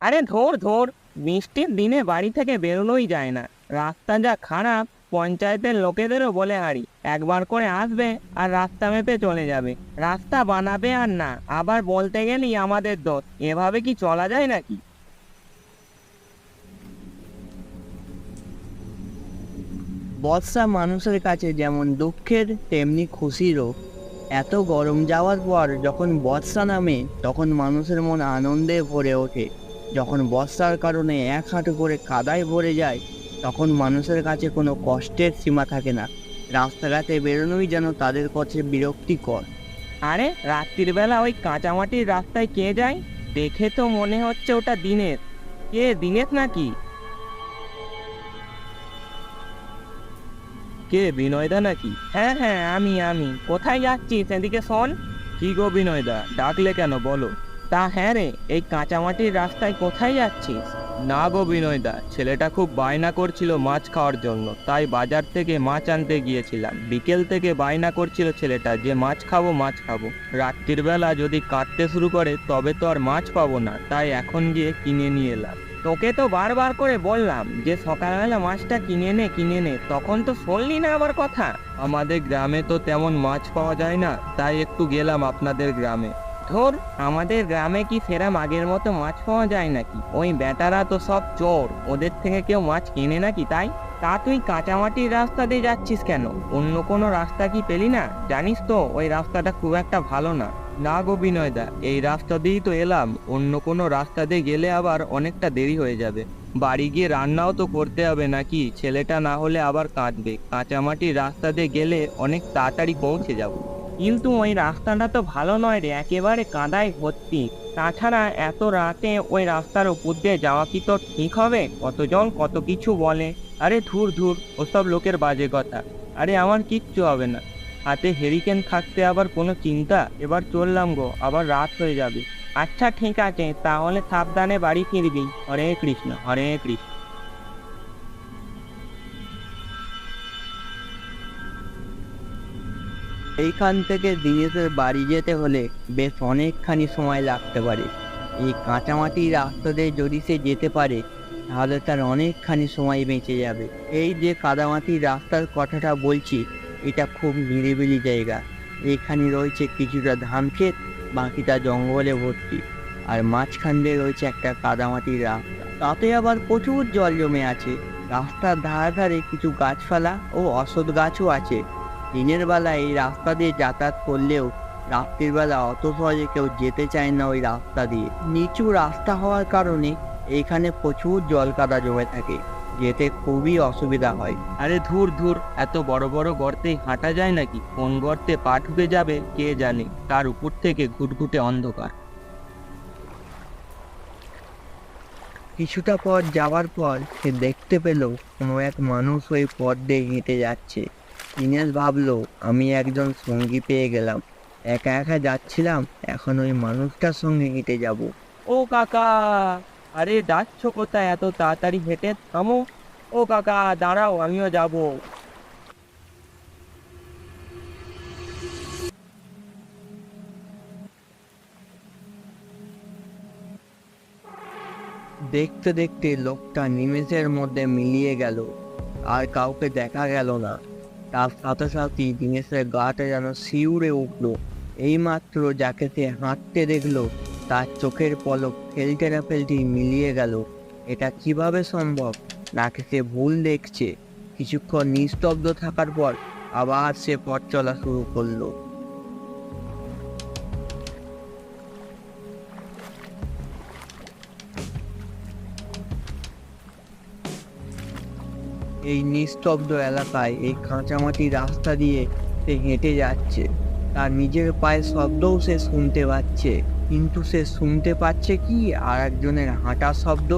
আরে ধুর ধুর, বৃষ্টির দিনে বাড়ি থেকে বেরোনোই যায় না। রাস্তা যা খারাপ, পঞ্চায়েতের লোকেদেরও বলে হারি, একবার করে আসবে আর রাস্তা মেপে চলে যাবে। রাস্তা বানাবে আর না, আবার বলতে গেলেই আমাদের দোষ। এভাবে কি চলা যায় নাকি? বর্ষা মানুষের কাছে যেমন দুঃখের তেমনি খুশিরও। এত গরম যাওয়ার পর যখন বর্ষা নামে তখন মানুষের মন আনন্দে ভরে ওঠে। যখন বর্ষার কারণে এক হাঁটু করে কাদায় ভরে যায় তখন মানুষের কাছে কোনো কষ্টের সীমা থাকে না। রাস্তাঘাটে বেরোনোই যেন তাদের কাছে বিরক্তিকর। আরে রাত্রির বেলা ওই কাঁচামাটির রাস্তায় কে যায়? দেখে তো মনে হচ্ছে ওটা দিনের। কে, দিনেশ নাকি? কে, বিনয়দা নাকি? হ্যাঁ হ্যাঁ, আমি কোথায় যাচ্ছিস, এদিকে শোন। কি গো বিনয়দা, ডাকলে কেন বলো? তা হ্যাঁ রে, এই কাঁচামাটির রাস্তায় কোথায় যাচ্ছিস? না গো বিনয়দা, ছেলেটা খুব বায়না করছিল মাছ খাওয়ার জন্য, তাই বাজার থেকে মাছ আনতে গিয়েছিলাম। বিকেল থেকে বায়না করছিল ছেলেটা যে মাছ খাবো মাছ খাবো। রাত্রির বেলা যদি কাটতে শুরু করে তবে তো আর মাছ পাবো না, তাই এখন গিয়ে কিনে নিয়ে এলাম। তোকে তো বারবার করে বললাম যে সকালবেলা মাছটা কিনে নে, তখন তো শুনলি না আবার কথা। আমাদের গ্রামে তো তেমন মাছ পাওয়া যায় না, তাই একটু গেলাম আপনাদের গ্রামে। ধর, আমাদের গ্রামে কি সেরাম আগের মতো মাছ পাওয়া যায় নাকি? ওই বেটারা তো সব চোর, ওদের থেকে কেউ মাছ কেনে নাকি তাই? তা তুই কাঁচামাটির রাস্তা দিয়ে যাচ্ছিস কেন? অন্য কোনো রাস্তা কি পেলি না? জানিস তো ওই রাস্তাটা খুব একটা ভালো না। না গো বিনয়দা, এই রাস্তা দিয়েই তো এলাম, অন্য কোনো রাস্তা দিয়ে গেলে আবার অনেকটা দেরি হয়ে যাবে। বাড়ি গিয়ে রান্নাও তো করতে হবে নাকি, ছেলেটা না হলে আবার কাঁদবে। কাঁচামাটির রাস্তা দিয়ে গেলে অনেক তাড়াতাড়ি পৌঁছে যাব। কিন্তু ওই রাস্তাটা তো ভালো নয় রে, একেবারে কাদায় ভর্তি। তাছাড়া এত রাতে ওই রাস্তার উপর দিয়ে যাওয়া কি তো ঠিক হবে? কতজন কত কিছু বলে। আরে ধুর ধুর, ওসব লোকের বাজে কথা। আরে আমার কিচ্ছু হবে না, হাতে হেরিকেন থাকতে আবার কোনো চিন্তা। এবার চললাম গো, আবার রাত হয়ে যাবে। আচ্ছা ঠিক আছে, তাহলে সাবধানে বাড়ি ফিরবি। হরে কৃষ্ণ, হরে কৃষ্ণ। এইখান থেকে দিনেশের বাড়ি যেতে হলে বেশ অনেকখানি সময় লাগতে পারে। এই কাঁচামাটির রাস্তা দিয়ে যদি সে যেতে পারে তাহলে তার অনেকখানি সময় বেঁচে যাবে। এই যে কাদামাটির রাস্তার কথাটা বলছি, এটা খুব নিরিবিলি জায়গা। এখানে রয়েছে কিছুটা ধান ক্ষেত, বাকিটা জঙ্গলে ভর্তি, আর মাঝখান দিয়ে রয়েছে একটা কাদামাটির রাস্তা, তাতে আবার প্রচুর জল জমে আছে। রাস্তার ধারে ধারে কিছু গাছপালা ও অশ্বত্থ গাছও আছে। দিনের বেলা এই রাস্তা দিয়ে যাতায়াত করলেও রাত্রির বেলা অত সহজে কেউ যেতে চায় না ওই রাস্তা দিয়ে। নিচু রাস্তা হওয়ার কারণে এইখানে প্রচুর জল কাদা জমে থাকে, যেতে খুবই অসুবিধা হয়। আরে ধুর ধুর, এত বড় বড় গর্তে হাঁটা যায় নাকি? কোন গর্তে পা ঢুকে যাবে কে জানে, তার উপর থেকে ঘুটঘুটে অন্ধকার। কিছুটা পথ যাওয়ার পর সে দেখতে পেল কোনো এক মানুষ ওই পথ দিয়ে হেঁটে যাচ্ছে। দিনেশ ভাবলো, আমি একজন সঙ্গী পেয়ে গেলাম। একা একা যাচ্ছিলাম, এখন ওই মানুষটার সঙ্গে হেঁটে যাব। ও কাকা, আরে যাচ্ছ কোথায় এত তাড়াতাড়ি? হেঁটে থামো। ও কাকা দাঁড়াও, আমিও যাব। দেখতে দেখতে লোকটা নিমেষের মধ্যে মিলিয়ে গেল, আর কাউকে দেখা গেল না। তার সাথে সাথেই দিনেশের গাটা যেন শিউরে উঠল। এইমাত্র যাকে সে হাঁটতে দেখলো তার চোখের পলক ফেলতে না ফেলতেই মিলিয়ে গেল। এটা কিভাবে সম্ভব? নাকি সে ভুল দেখছে? কিছুক্ষণ নিস্তব্ধ থাকার পর আবার সে পথ চলা শুরু করলো। এই নিস্তব্ধ এলাকায় এই কাঁচামাটি রাস্তা দিয়ে সে হেঁটে যাচ্ছে। তার নিজের পায়ের শব্দও সে শুনতে পাচ্ছে, কিন্তু সে শুনতে পাচ্ছে কি আর একজনের হাঁটার শব্দ।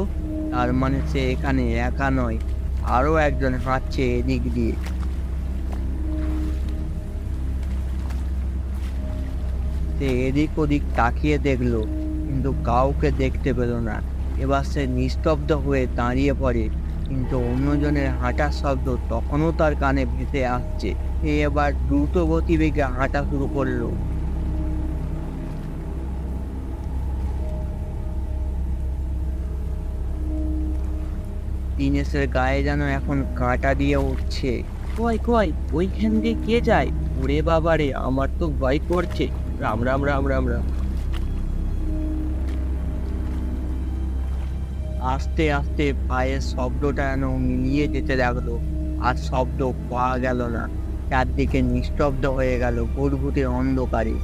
তার মানে সে এখানে একা নয়, আরো একজন হাঁটছে এদিক দিয়ে। সে এদিক ওদিক তাকিয়ে দেখলো, কিন্তু কাউকে দেখতে পেল না। এবার সে নিস্তব্ধ হয়ে দাঁড়িয়ে পড়ে, কিন্তু অন্যজনের হাঁটার শব্দ তখনও তার কানে ভেসে আসছে। সে এবার দ্রুত গতিবেগে হাঁটা শুরু করলো। দিনেশের গায়ে যেন এখন কাঁটা দিয়ে উঠছে। কই কই ওইখান দিয়ে কে যায়? ওরে বাবা রে, আমার তো ভয় করছে। রাম রাম রাম রাম রাম। আস্তে আস্তে পায়ের শব্দটা যেন মিলিয়ে যেতে লাগলো, আর শব্দ পাওয়া গেল না। চারদিকে নিস্তব্ধ হয়ে গেল বুদবুদের অন্ধকারে।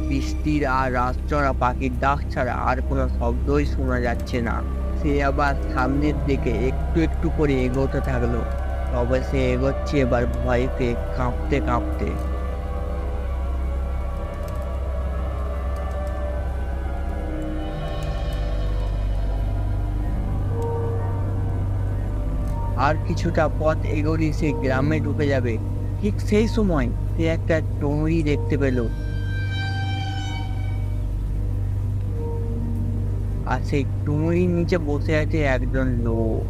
বৃষ্টির আর রাতচরা পাখির ডাক ছাড়া আর কোনো শব্দই শোনা যাচ্ছে না। সে আবার সামনের দিকে একটু একটু করে এগোতে থাকলো। তবে সে এগোচ্ছে এবার ভয়তে কাঁপতে কাঁপতে। আর কিছুটা পথ এগোলেই সে গ্রামে ঢুকে যাবে। ঠিক সেই সময় সে একটা টুংরি দেখতে পেল, আর সেই টুংরির নিচে বসে আছে একজন লোক।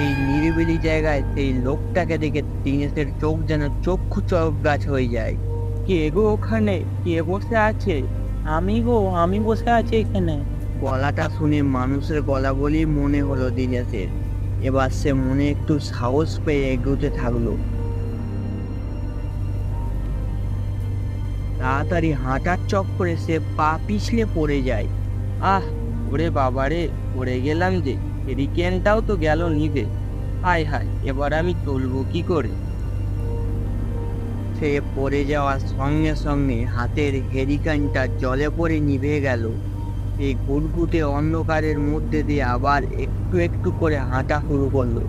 এই নিরিবিলি জায়গায় সেই লোকটাকে দেখে দিনেশের চোখ যেন চক্ষু চরক গাছ হয়ে যায়। কে গো ওখানে? কে বসে আছে? আমি গো, আমি বসে আছি এখানে। গলাটা শুনে মানুষের গলা বলেই মনে হলো দিনেশের। এবার সে মনে একটু সাহস পেয়ে এগোতে থাকলো। তাড়াতাড়ি হাঁটার চক্করে সে পা পিছলে পড়ে যায়। আহ, ওরে বাবারে, পড়ে গেলাম যে। হেরিকেনটাও তো গেল নিভে। হায় হায়, এবার আমি চলবো কি করে? সে পড়ে যাওয়ার সঙ্গে সঙ্গে হাতের হেরিকেনটা জলে পড়ে নিভে গেল। এই ঘুটঘুটে অন্ধকারের মধ্যে দিয়ে আবার একটু একটু করে হাঁটা শুরু করলো।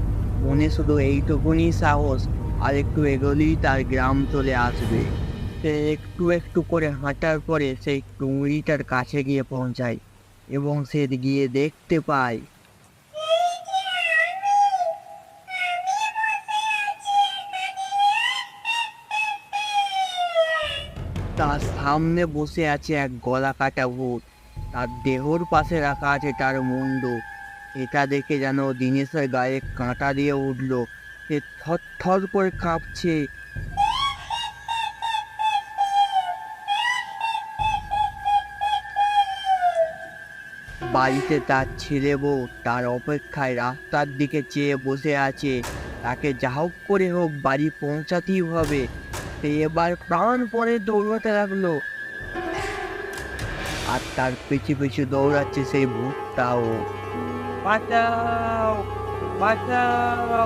মনে শুধু এইটুকুনি সাহস, আর একটু এগোলেই তার গ্রাম চলে আসবে। সে একটু একটু করে হাঁটার পরে সেই টুংরিটার কাছে গিয়ে পৌঁছায়, এবং সে গিয়ে দেখতে পায় তার সামনে বসে আছে এক গলা কাটা ভূত। তার দেহর পাশে রাখা আছে তার মুন্ড। এটা দেখে যেন দিনেশের গায়ে কাঁটা দিয়ে উঠলো। সে থরথর করে কাঁপছে। বাড়িতে তার ছেলে বউ তার অপেক্ষায় রাস্তার দিকে চেয়ে বসে আছে। তাকে যা হোক করে হোক বাড়ি পৌঁছাতেই হবে। সে এবার প্রাণপণে দৌড়াতে লাগলো, আর তার পিছু পিছু দৌড়াচ্ছে সেই ভূতটাও। বাঁচাও, বাঁচাও,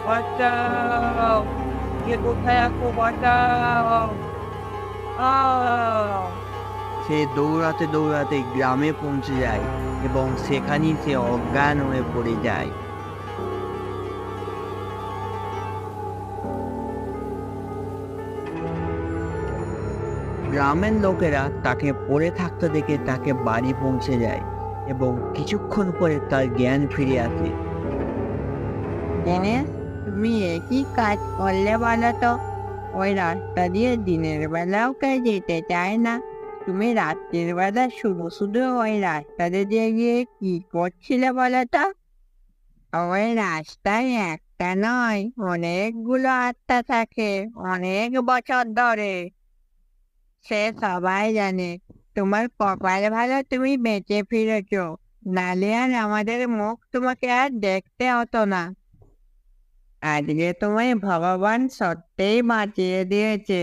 বাঁচাও! কে কোথায় আছো? বাঁচাও! আহ! সে দৌড়াতে দৌড়াতে গ্রামে পৌঁছে যায়, এবং সেখানেই সে অজ্ঞান হয়ে পড়ে যায়। গ্রামের লোকেরা তাকে পড়ে থাকতে দেখে তাকে বাড়ি পৌঁছে যায়, এবং কিছুক্ষণ পরে তার জ্ঞান ফিরে আসে। দিনেশ, তুমি একই কাজ করলে বলো তো? ওই রাস্তা দিয়ে দিনের বেলাও কেউ যেতে চায় না। তুমি রাত্রির বেলা শুধু শুধু ওই রাস্তাতে দিয়ে গিয়ে কি করছিলে বলো তো? ওই রাস্তায় একটা নয়, অনেকগুলো আত্মা থাকে, অনেক বছর ধরে। সে সবাই জানে। তোমার কপাল ভালো তুমি বেঁচে ফিরেছো, নালে আর আমাদের মুখ তোমাকে আর দেখতে হতো না। আজকে তোমায় ভগবান সত্যিই বাঁচিয়ে দিয়েছে।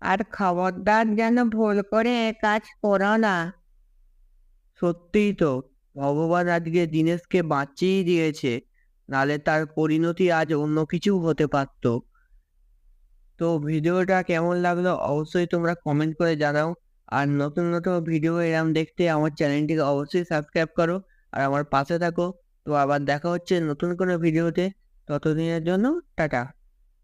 আর খবরদার যেন ভুল করে এ কাজ করো না। সত্যিই তো, ভগবান আজকে দিনেশকে বাঁচিয়ে দিয়েছে, নালে তার পরিণতি আজ অন্য কিছু হতে পারত। তো ভিডিওটা কেমন লাগলো অবশ্যই তোমরা কমেন্ট করে জানাও। আর নতুন নতুন ভিডিও এরম দেখতে আমার চ্যানেলটিকে অবশ্যই সাবস্ক্রাইব করো, আর আমার পাশে থাকো। তো আবার দেখা হচ্ছে নতুন কোনো ভিডিওতে। ততদিনের জন্য টাটা।